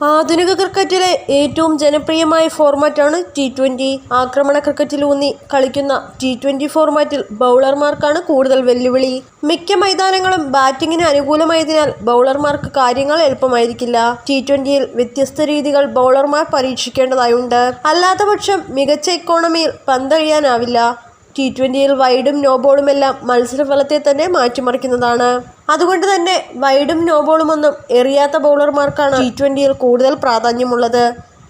ആധുനിക ക്രിക്കറ്റിലെ ഏറ്റവും ജനപ്രിയമായ ഫോർമാറ്റാണ് T20. ആക്രമണ ക്രിക്കറ്റിലൂന്നി കളിക്കുന്ന T20 ഫോർമാറ്റിൽ ബൗളർമാർക്കാണ് കൂടുതൽ വെല്ലുവിളി. മിക്ക മൈതാനങ്ങളും ബാറ്റിങ്ങിന് അനുകൂലമായതിനാൽ ബൗളർമാർക്ക് കാര്യങ്ങൾ എളുപ്പമായിരിക്കില്ല. T20യിൽ വ്യത്യസ്ത രീതികൾ ബൗളർമാർ പരീക്ഷിക്കേണ്ടതായുണ്ട്. അല്ലാത്തപക്ഷം മികച്ച ഇക്കോണമിയിൽ പന്തെറിയാനാവില്ല. T20യിൽ വൈഡും നോബോളുമെല്ലാം മത്സരഫലത്തെ തന്നെ മാറ്റിമറിക്കുന്നതാണ്. അതുകൊണ്ട് തന്നെ വൈഡും നോബോളുമൊന്നും എറിയാത്ത ബൗളർമാർക്കാണ് T20യിൽ കൂടുതൽ പ്രാധാന്യമുള്ളത്.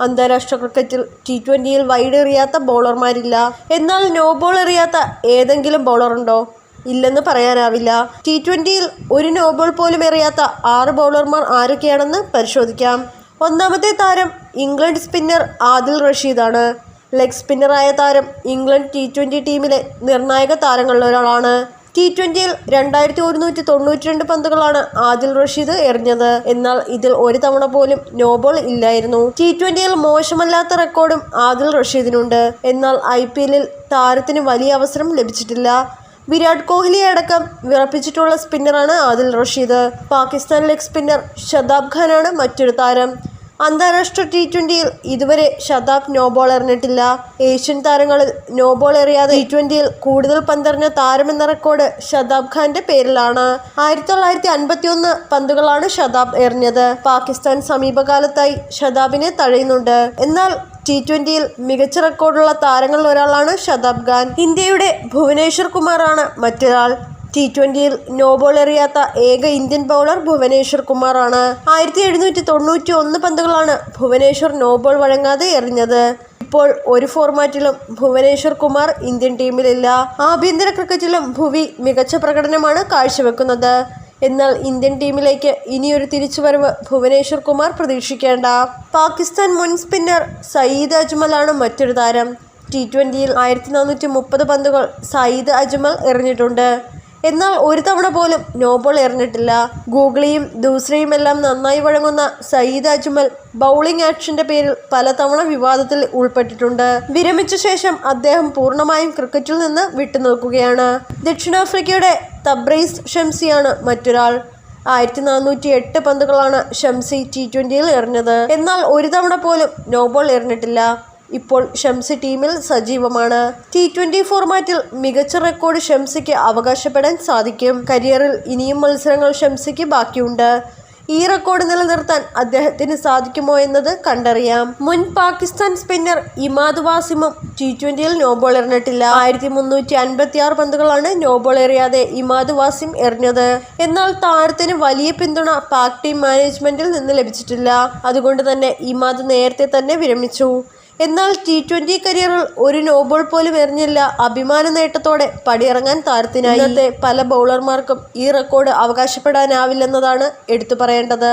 അന്താരാഷ്ട്ര ക്രിക്കറ്റിൽ T20യിൽ വൈഡ് എറിയാത്ത ബൗളർമാരില്ല. എന്നാൽ നോബോൾ എറിയാത്ത ഏതെങ്കിലും ബൗളറുണ്ടോ? ഇല്ലെന്ന് പറയാനാവില്ല. T20യിൽ ഒരു നോബോൾ പോലും എറിയാത്ത 6 ബൗളർമാർ ആരൊക്കെയാണെന്ന് പരിശോധിക്കാം. ഒന്നാമത്തെ താരം ഇംഗ്ലണ്ട് സ്പിന്നർ ആദിൽ റഷീദാണ്. ലെഗ് സ്പിന്നറായ താരം ഇംഗ്ലണ്ട് T20 ടീമിലെ നിർണായക താരങ്ങളിലൊരാളാണ്. T20യിൽ 2192 പന്തുകളാണ് ആദിൽ റഷീദ് എറിഞ്ഞത്. എന്നാൽ ഇതിൽ ഒരു തവണ പോലും നോബോൾ ഇല്ലായിരുന്നു. T20യിൽ മോശമല്ലാത്ത റെക്കോർഡും ആദിൽ റഷീദിനുണ്ട്. എന്നാൽ IPLൽ താരത്തിന് വലിയ അവസരം ലഭിച്ചിട്ടില്ല. വിരാട് കോഹ്ലി അടക്കം വിറപ്പിച്ചിട്ടുള്ള സ്പിന്നറാണ് ആദിൽ റഷീദ്. പാകിസ്ഥാൻ ലെഗ് സ്പിന്നർ ഷദാബ് ഖാനാണ് മറ്റൊരു താരം. അന്താരാഷ്ട്ര T20യിൽ ഇതുവരെ ഷദാബ് നോബോൾ എറിഞ്ഞിട്ടില്ല. ഏഷ്യൻ താരങ്ങളിൽ നോബോൾ എറിയാതെ T20യിൽ കൂടുതൽ പന്തെറിഞ്ഞ താരമെന്ന റെക്കോർഡ് ഷദാബ് ഖാന്റെ പേരിലാണ്. 1951 പന്തുകളാണ് ഷദാബ് എറിഞ്ഞത്. പാകിസ്ഥാൻ സമീപകാലത്തായി ഷദാബിനെ തഴയുന്നുണ്ട്. എന്നാൽ T20യിൽ മികച്ച റെക്കോർഡുള്ള താരങ്ങളിൽ ഒരാളാണ് ഷദാബ് ഖാൻ. ഇന്ത്യയുടെ ഭുവനേശ്വർ കുമാറാണ് മറ്റൊരാൾ. T20യിൽ നോബോൾ എറിയാത്ത ഏക ഇന്ത്യൻ ബൗളർ ഭുവനേശ്വർ കുമാറാണ്. 1791 പന്തുകളാണ് ഭുവനേശ്വർ നോബോൾ വഴങ്ങാതെ എറിഞ്ഞത്. ഇപ്പോൾ ഒരു ഫോർമാറ്റിലും ഭുവനേശ്വർ കുമാർ ഇന്ത്യൻ ടീമിലില്ല. ആഭ്യന്തര ക്രിക്കറ്റിലും ഭുവി മികച്ച പ്രകടനമാണ് കാഴ്ചവെക്കുന്നത്. എന്നാൽ ഇന്ത്യൻ ടീമിലേക്ക് ഇനിയൊരു തിരിച്ചുവരവ് ഭുവനേശ്വർ കുമാർ പ്രതീക്ഷിക്കേണ്ട. പാകിസ്ഥാൻ മുൻ സ്പിന്നർ സയ്യിദ് അജ്മലാണ് മറ്റൊരു താരം. T20യിൽ 1430 പന്തുകൾ സയ്യിദ് അജ്മൽ എറിഞ്ഞിട്ടുണ്ട്. എന്നാൽ ഒരു തവണ പോലും നോബോൾ എറിഞ്ഞിട്ടില്ല. ഗൂഗ്ലിയും ദൂസറയുമെല്ലാം നന്നായി വഴങ്ങുന്ന സയ്യിദ് അജ്മൽ ബൗളിംഗ് ആക്ഷന്റെ പേരിൽ പലതവണ വിവാദത്തിൽ ഉൾപ്പെട്ടിട്ടുണ്ട്. വിരമിച്ച ശേഷം അദ്ദേഹം പൂർണ്ണമായും ക്രിക്കറ്റിൽ നിന്ന് വിട്ടുനിൽക്കുകയാണ്. ദക്ഷിണാഫ്രിക്കയുടെ തബ്രീസ് ഷംസിയാണ് മറ്റൊരാൾ. 1408 പന്തുകളാണ് ഷംസി T20യിൽ എറിഞ്ഞത്. എന്നാൽ ഒരു തവണ പോലും നോബോൾ എറിഞ്ഞിട്ടില്ല. ഇപ്പോൾ ഷംസി ടീമിൽ സജീവമാണ്. T20 ഫോർമാറ്റിൽ മികച്ച റെക്കോർഡ് ഷംസിക്ക് അവകാശപ്പെടാൻ സാധിക്കും. കരിയറിൽ ഇനിയും മത്സരങ്ങൾ ഷംസിക്ക് ബാക്കിയുണ്ട്. ഈ റെക്കോർഡ് നിലനിർത്താൻ അദ്ദേഹത്തിന് സാധിക്കുമോ എന്നത് കണ്ടറിയാം. മുൻ പാകിസ്ഥാൻ സ്പിന്നർ ഇമാദ് വാസിമും T20യിൽ നോബോൾ എറിഞ്ഞിട്ടില്ല. 1356 പന്തുകളാണ് നോബോൾ എറിയാതെ ഇമാദ് വാസിം എറിഞ്ഞത്. എന്നാൽ താരത്തിന് വലിയ പിന്തുണ പാക് ടീം മാനേജ്മെന്റിൽ നിന്ന് ലഭിച്ചിട്ടില്ല. അതുകൊണ്ട് തന്നെ ഇമാദ് നേരത്തെ തന്നെ വിരമിച്ചു. എന്നാൽ T20 കരിയറിൽ ഒരു നോബോൾ പോലും എറിഞ്ഞില്ല. അഭിമാന നേട്ടത്തോടെ പടിയിറങ്ങാൻ താരത്തിനായി. ഇന്നത്തെ പല ബൗളർമാർക്കും ഈ റെക്കോർഡ് അവകാശപ്പെടാനാവില്ലെന്നതാണ് എടുത്തു പറയേണ്ടത്.